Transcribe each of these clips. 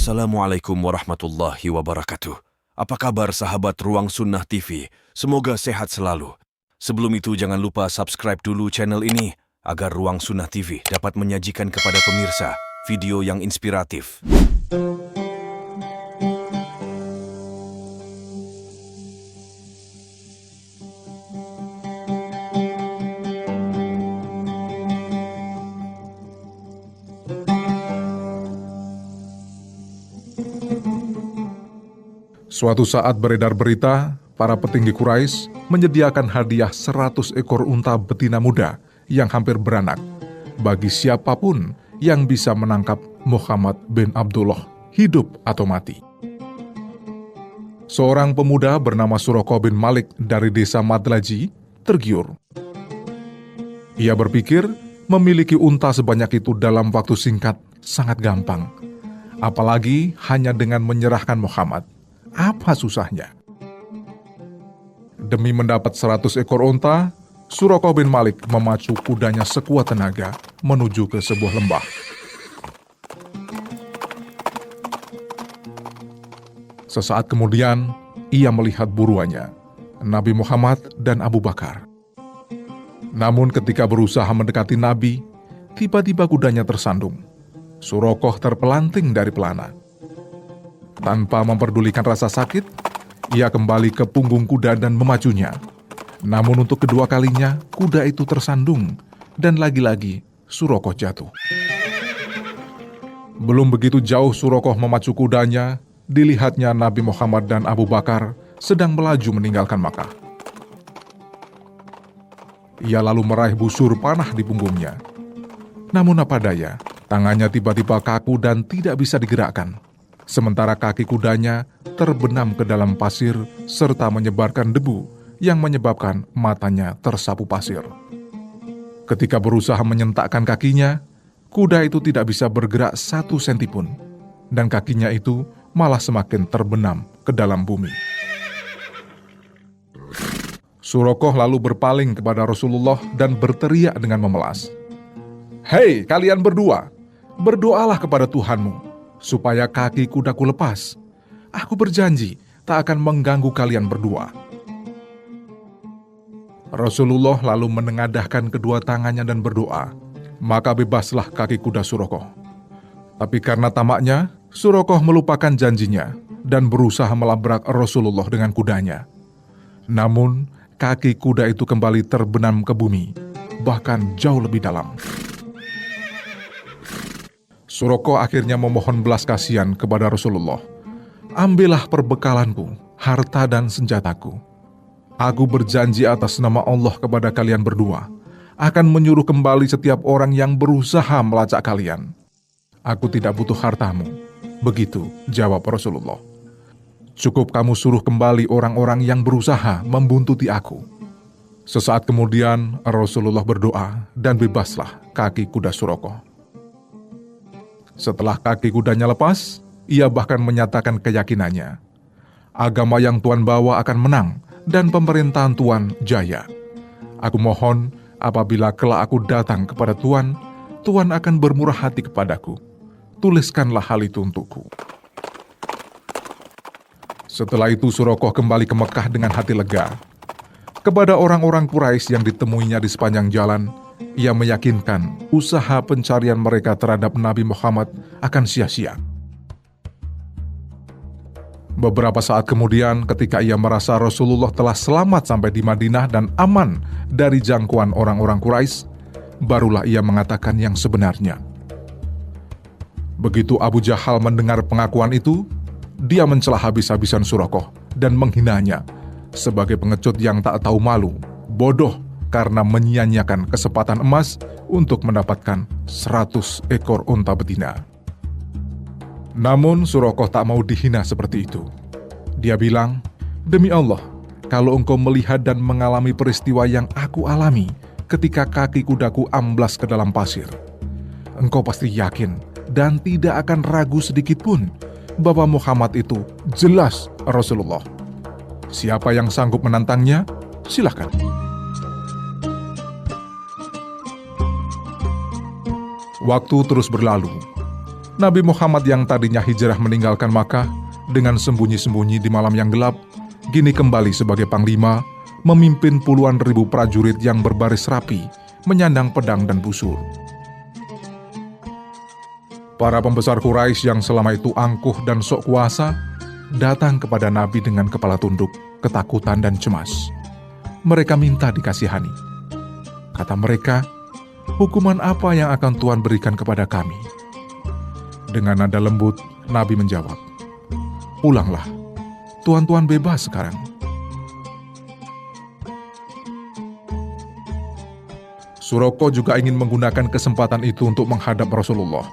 Assalamualaikum warahmatullahi wabarakatuh. Apa kabar sahabat Ruang Sunnah TV? Semoga sehat selalu. Sebelum itu jangan lupa subscribe dulu channel ini agar Ruang Sunnah TV dapat menyajikan kepada pemirsa video yang inspiratif. Suatu saat beredar berita, para petinggi Quraisy menyediakan hadiah 100 ekor unta betina muda yang hampir beranak bagi siapapun yang bisa menangkap Muhammad bin Abdullah, hidup atau mati. Seorang pemuda bernama Suraqah bin Malik dari desa Madlaji tergiur. Ia berpikir memiliki unta sebanyak itu dalam waktu singkat sangat gampang, apalagi hanya dengan menyerahkan Muhammad. Apa susahnya? Demi mendapat 100 ekor unta, Suraqah bin Malik memacu kudanya sekuat tenaga menuju ke sebuah lembah. Sesaat kemudian, ia melihat buruannya, Nabi Muhammad dan Abu Bakar. Namun ketika berusaha mendekati Nabi, tiba-tiba kudanya tersandung. Suraqah terpelanting dari pelana. Tanpa memperdulikan rasa sakit, ia kembali ke punggung kuda dan memacunya. Namun untuk kedua kalinya, kuda itu tersandung dan lagi-lagi Suraqah jatuh. Belum begitu jauh Suraqah memacu kudanya, dilihatnya Nabi Muhammad dan Abu Bakar sedang melaju meninggalkan Makkah. Ia lalu meraih busur panah di punggungnya. Namun apa daya, tangannya tiba-tiba kaku dan tidak bisa digerakkan. Sementara kaki kudanya terbenam ke dalam pasir serta menyebarkan debu yang menyebabkan matanya tersapu pasir. Ketika berusaha menyentakkan kakinya, kuda itu tidak bisa bergerak 1 senti pun, dan kakinya itu malah semakin terbenam ke dalam bumi. Suraqah lalu berpaling kepada Rasulullah dan berteriak dengan memelas, "Hei kalian berdua, berdoalah kepada Tuhanmu supaya kaki kudaku lepas. Aku berjanji tak akan mengganggu kalian berdua." Rasulullah lalu menengadahkan kedua tangannya dan berdoa, maka bebaslah kaki kuda Suraqah. Tapi karena tamaknya, Suraqah melupakan janjinya dan berusaha melabrak Rasulullah dengan kudanya. Namun, kaki kuda itu kembali terbenam ke bumi, bahkan jauh lebih dalam. Suraqah akhirnya memohon belas kasihan kepada Rasulullah. "Ambillah perbekalanku, harta dan senjataku. Aku berjanji atas nama Allah kepada kalian berdua, akan menyuruh kembali setiap orang yang berusaha melacak kalian. Aku tidak butuh hartamu." Begitu jawab Rasulullah. "Cukup kamu suruh kembali orang-orang yang berusaha membuntuti aku." Sesaat kemudian Rasulullah berdoa dan bebaslah kaki kuda Suraqah. Setelah kaki kudanya lepas, ia bahkan menyatakan keyakinannya, agama yang Tuhan bawa akan menang dan pemerintahan Tuhan jaya. Aku mohon apabila kelak aku datang kepada Tuhan, Tuhan akan bermurah hati kepadaku. Tuliskanlah hal itu untukku. Setelah itu Suraqah kembali ke Mekah dengan hati lega. Kepada orang-orang Quraisy yang ditemuinya di sepanjang jalan, ia meyakinkan usaha pencarian mereka terhadap Nabi Muhammad akan sia-sia. Beberapa saat kemudian, ketika ia merasa Rasulullah telah selamat sampai di Madinah dan aman dari jangkauan orang-orang Quraisy, barulah ia mengatakan yang sebenarnya. Begitu Abu Jahal mendengar pengakuan itu, dia mencela habis-habisan Suraqah dan menghinanya sebagai pengecut yang tak tahu malu, bodoh, karena menyia-nyiakan kesempatan emas untuk mendapatkan 100 ekor unta betina. Namun Suraqah tak mau dihina seperti itu. Dia bilang, "Demi Allah, kalau engkau melihat dan mengalami peristiwa yang aku alami ketika kaki kudaku amblas ke dalam pasir, engkau pasti yakin dan tidak akan ragu sedikit pun bahwa Muhammad itu jelas Rasulullah. Siapa yang sanggup menantangnya, silakan." Waktu terus berlalu. Nabi Muhammad yang tadinya hijrah meninggalkan Makkah dengan sembunyi-sembunyi di malam yang gelap, kini kembali sebagai panglima, memimpin puluhan ribu prajurit yang berbaris rapi, menyandang pedang dan busur. Para pembesar Quraisy yang selama itu angkuh dan sok kuasa, datang kepada Nabi dengan kepala tunduk, ketakutan dan cemas. Mereka minta dikasihani. Kata mereka, "Hukuman apa yang akan Tuhan berikan kepada kami?" Dengan nada lembut, Nabi menjawab, "Pulanglah, tuan-tuan bebas sekarang." Suroko juga ingin menggunakan kesempatan itu untuk menghadap Rasulullah,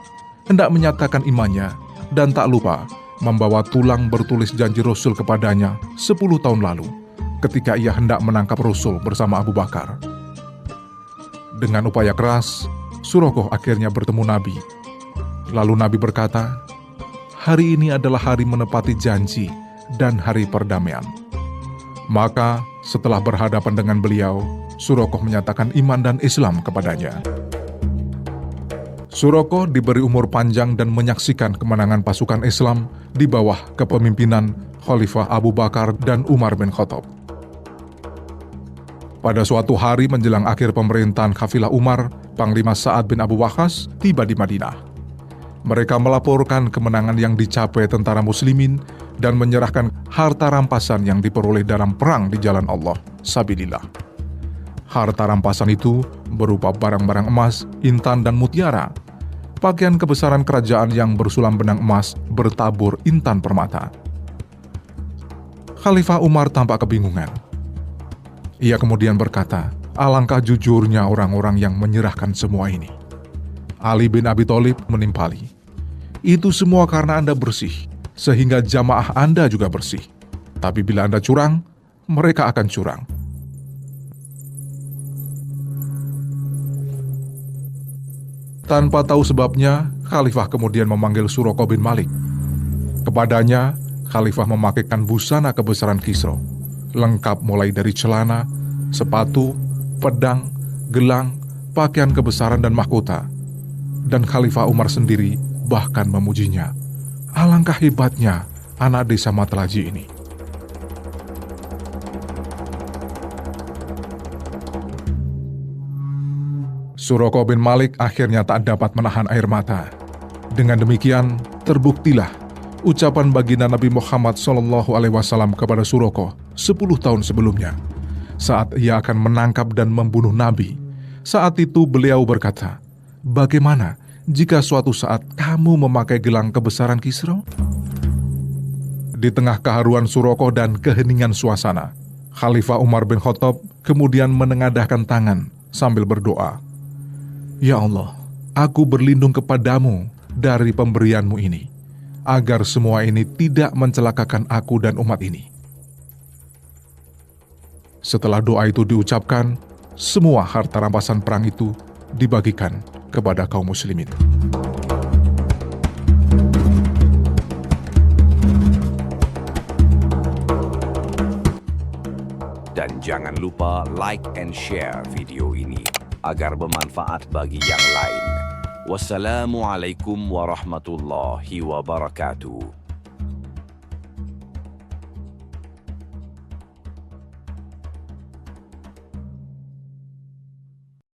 hendak menyatakan imannya, dan tak lupa membawa tulang bertulis janji Rasul kepadanya 10 tahun lalu, ketika ia hendak menangkap Rasul bersama Abu Bakar. Dengan upaya keras, Suroko akhirnya bertemu Nabi. Lalu Nabi berkata, "Hari ini adalah hari menepati janji dan hari perdamaian." Maka setelah berhadapan dengan beliau, Suroko menyatakan iman dan Islam kepadanya. Suroko diberi umur panjang dan menyaksikan kemenangan pasukan Islam di bawah kepemimpinan Khalifah Abu Bakar dan Umar bin Khattab. Pada suatu hari menjelang akhir pemerintahan Khafilah Umar, Panglima Sa'ad bin Abu Waqqas tiba di Madinah. Mereka melaporkan kemenangan yang dicapai tentara muslimin dan menyerahkan harta rampasan yang diperoleh dalam perang di jalan Allah, sabilillah. Harta rampasan itu berupa barang-barang emas, intan dan mutiara, pakaian kebesaran kerajaan yang bersulam benang emas bertabur intan permata. Khalifah Umar tampak kebingungan. Ia kemudian berkata, "Alangkah jujurnya orang-orang yang menyerahkan semua ini." Ali bin Abi Thalib menimpali, "Itu semua karena Anda bersih, sehingga jamaah Anda juga bersih. Tapi bila Anda curang, mereka akan curang." Tanpa tahu sebabnya, Khalifah kemudian memanggil Suroko bin Malik. Kepadanya, Khalifah memakaikan busana kebesaran Kisra, lengkap mulai dari celana, sepatu, pedang, gelang, pakaian kebesaran dan mahkota. Dan Khalifah Umar sendiri bahkan memujinya. Alangkah hebatnya anak desa Matlaji ini. Suroko bin Malik akhirnya tak dapat menahan air mata. Dengan demikian, terbuktilah ucapan baginda Nabi Muhammad SAW kepada Suroko 10 tahun sebelumnya, saat ia akan menangkap dan membunuh Nabi. Saat itu beliau berkata, "Bagaimana jika suatu saat kamu memakai gelang kebesaran Kisra?" Di tengah keharuan Suroko dan keheningan suasana, Khalifah Umar bin Khattab kemudian menengadahkan tangan sambil berdoa, "Ya Allah, aku berlindung kepadamu dari pemberianmu ini, agar semua ini tidak mencelakakan aku dan umat ini." Setelah doa itu diucapkan, semua harta rampasan perang itu dibagikan kepada kaum muslimin. Dan jangan lupa like and share video ini agar bermanfaat bagi yang lain. Wassalamualaikum warahmatullahi wabarakatuh.